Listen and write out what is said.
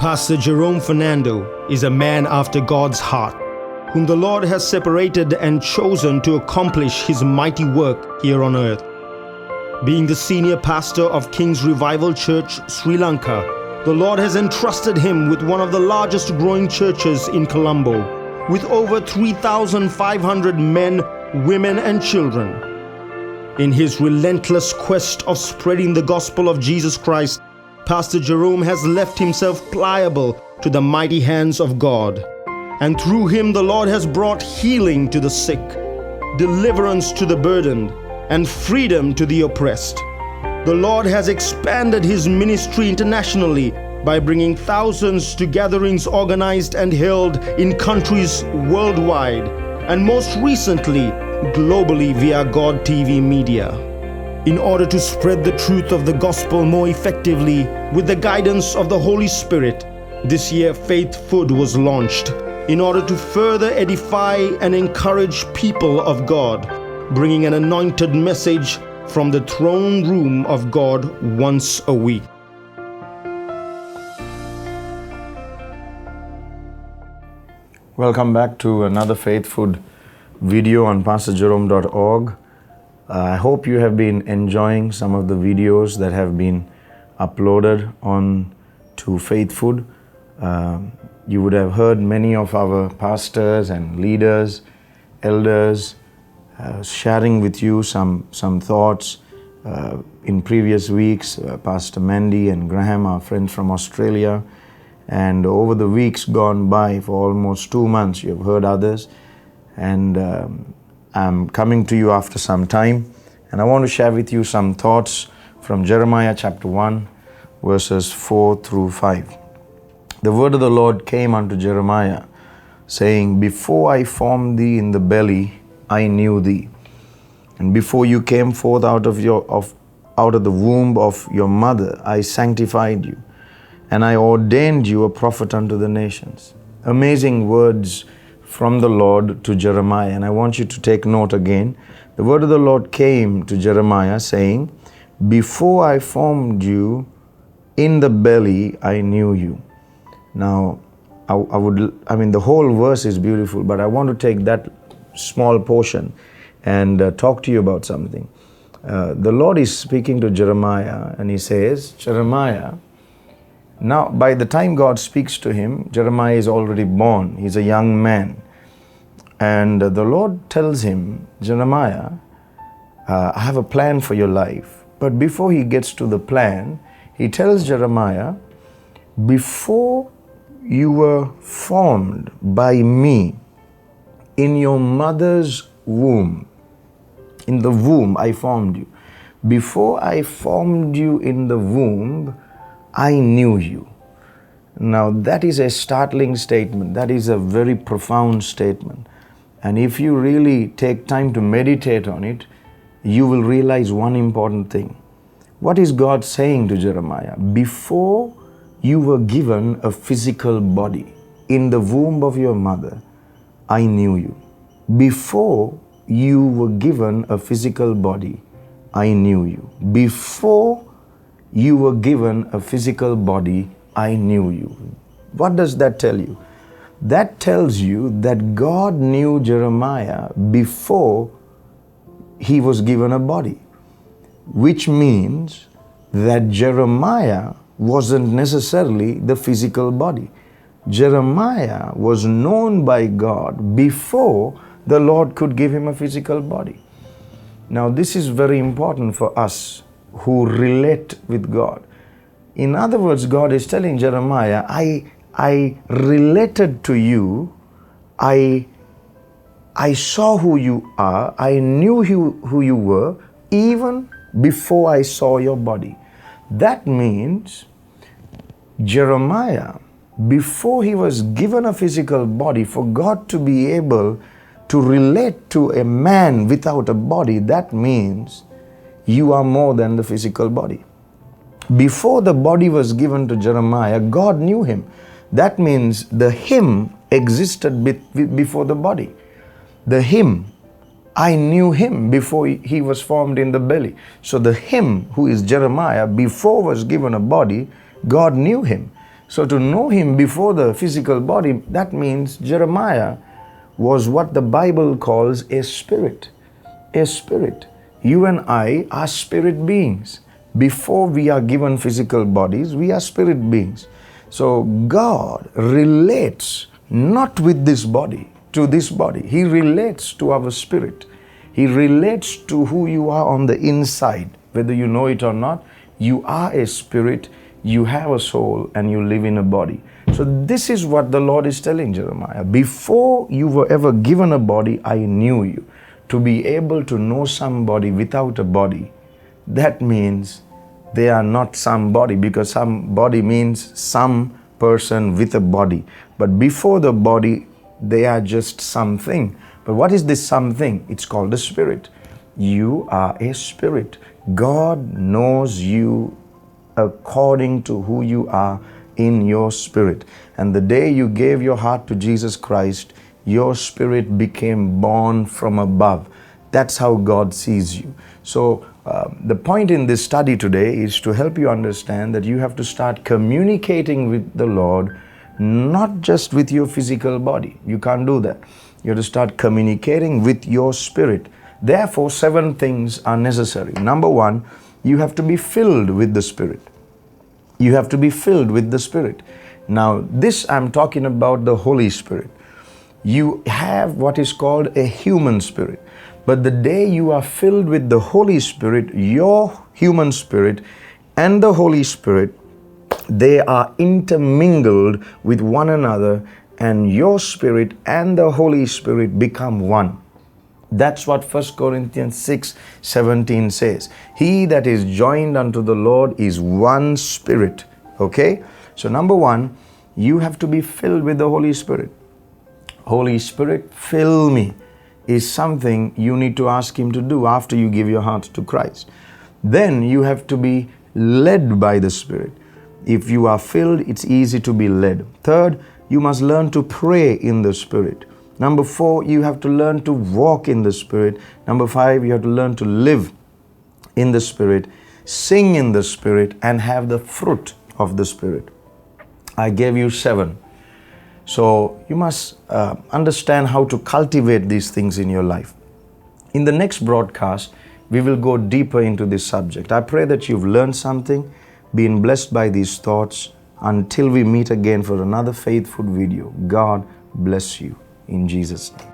Pastor Jerome Fernando is a man after God's heart, whom the Lord has separated and chosen to accomplish His mighty work here on earth. Being the senior pastor of King's Revival Church, Sri Lanka, the Lord has entrusted him with one of the largest growing churches in Colombo, with over 3,500 men, women, and children. In his relentless quest of spreading the gospel of Jesus Christ, Pastor Jerome has left himself pliable to the mighty hands of God. And through him, the Lord has brought healing to the sick, deliverance to the burdened, and freedom to the oppressed. The Lord has expanded his ministry internationally by bringing thousands to gatherings organized and held in countries worldwide, and most recently, globally via God TV media. In order to spread the truth of the gospel more effectively with the guidance of the Holy Spirit, this year Faith Food was launched in order to further edify and encourage people of God, bringing an anointed message from the throne room of God once a week. Welcome back to another Faith Food video on pastorjerome.org. I hope you have been enjoying some of the videos that have been uploaded on to Faith Food. You would have heard many of our pastors and leaders, elders, sharing with you some thoughts. In previous weeks, Pastor Mandy and Graham, our friends from Australia, and over the weeks gone by, for almost 2 months, you have heard others. And I'm coming to you after some time, and I want to share with you some thoughts from Jeremiah chapter 1, verses 4 through 5. The word of the Lord came unto Jeremiah, saying, Before I formed thee in the belly, I knew thee. And before you came forth out of the womb of your mother, I sanctified you, and I ordained you a prophet unto the nations. Amazing words from the Lord to Jeremiah. And I want you to take note again. The word of the Lord came to Jeremiah saying, Before I formed you in the belly, I knew you. Now, the whole verse is beautiful, but I want to take that small portion and talk to you about something. The Lord is speaking to Jeremiah, and He says, Jeremiah, now by the time God speaks to him, Jeremiah is already born. He's a young man. And the Lord tells him, Jeremiah, I have a plan for your life. But before he gets to the plan, He tells Jeremiah, before you were formed by me in your mother's womb, in the womb I formed you. Before I formed you in the womb, I knew you. Now that is a startling statement. That is a very profound statement. And if you really take time to meditate on it, you will realize one important thing. What is God saying to Jeremiah? Before you were given a physical body in the womb of your mother, I knew you. Before you were given a physical body, I knew you. Before you were given a physical body, I knew you. What does that tell you? That tells you that God knew Jeremiah before he was given a body, which means that Jeremiah wasn't necessarily the physical body. Jeremiah was known by God before the Lord could give him a physical body. Now, this is very important for us who relate with God. In other words, God is telling Jeremiah, I related to you, I saw who you are, I knew who you were, even before I saw your body. That means Jeremiah, before he was given a physical body, for God to be able to relate to a man without a body, that means you are more than the physical body. Before the body was given to Jeremiah, God knew him. That means the him existed before the body. The him, I knew him before he was formed in the belly. So the him, who is Jeremiah, before was given a body, God knew him. So to know Him before the physical body, that means Jeremiah was what the Bible calls a spirit. A spirit. You and I are spirit beings. Before we are given physical bodies, we are spirit beings. So God relates not with this body, to this body. He relates to our spirit. He relates to who you are on the inside. Whether you know it or not, you are a spirit, you have a soul, and you live in a body. So this is what the Lord is telling Jeremiah. Before you were ever given a body, I knew you. To be able to know somebody without a body, that means they are not somebody, because somebody means some person with a body. But before the body, they are just something. But what is this something? It's called a spirit. You are a spirit. God knows you according to who you are in your spirit. And the day you gave your heart to Jesus Christ, your spirit became born from above. That's how God sees you. So the point in this study today is to help you understand that you have to start communicating with the Lord, not just with your physical body. You can't do that. You have to start communicating with your spirit. Therefore, 7 things are necessary. Number 1, you have to be filled with the Spirit. You have to be filled with the Spirit. Now, this I'm talking about the Holy Spirit. You have what is called a human spirit. But the day you are filled with the Holy Spirit, your human spirit and the Holy Spirit, they are intermingled with one another, and your spirit and the Holy Spirit become one. That's what 1 Corinthians 6:17 says. He that is joined unto the Lord is one spirit. Okay? So number 1, you have to be filled with the Holy Spirit. Holy Spirit, fill me, is something you need to ask Him to do after you give your heart to Christ. Then you have to be led by the Spirit. If you are filled, it's easy to be led. Third, you must learn to pray in the Spirit. Number 4, you have to learn to walk in the Spirit. Number 5, you have to learn to live in the Spirit, sing in the Spirit, and have the fruit of the Spirit. I gave you 7. So you must understand how to cultivate these things in your life. In the next broadcast, we will go deeper into this subject. I pray that you've learned something, been blessed by these thoughts. Until we meet again for another faithful video, God bless you in Jesus' name.